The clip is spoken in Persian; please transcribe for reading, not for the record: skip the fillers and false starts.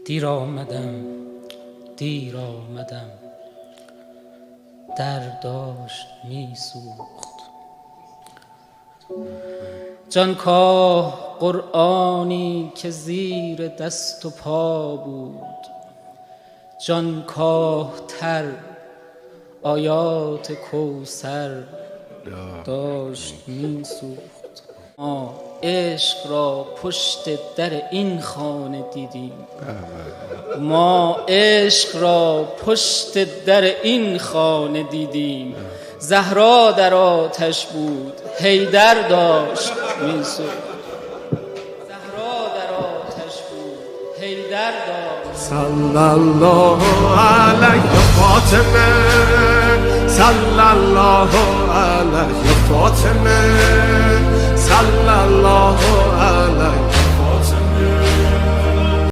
دیر آمدم در داشت می سوخت. جانکاه قرآنی که زیر دست و پا بود، جانکاه تر آیات کوثر داشت می سوخت. ما عشق را پشت در این خانه دیدیم، ما عشق را پشت در این خانه دیدیم. زهرا در آتش بود، حیدر داشت می سوخت. زهرا در آتش بود، حیدر داشت. صلی الله علیه فاطمه، صلی الله علیه فاطمه، صلی الله علیه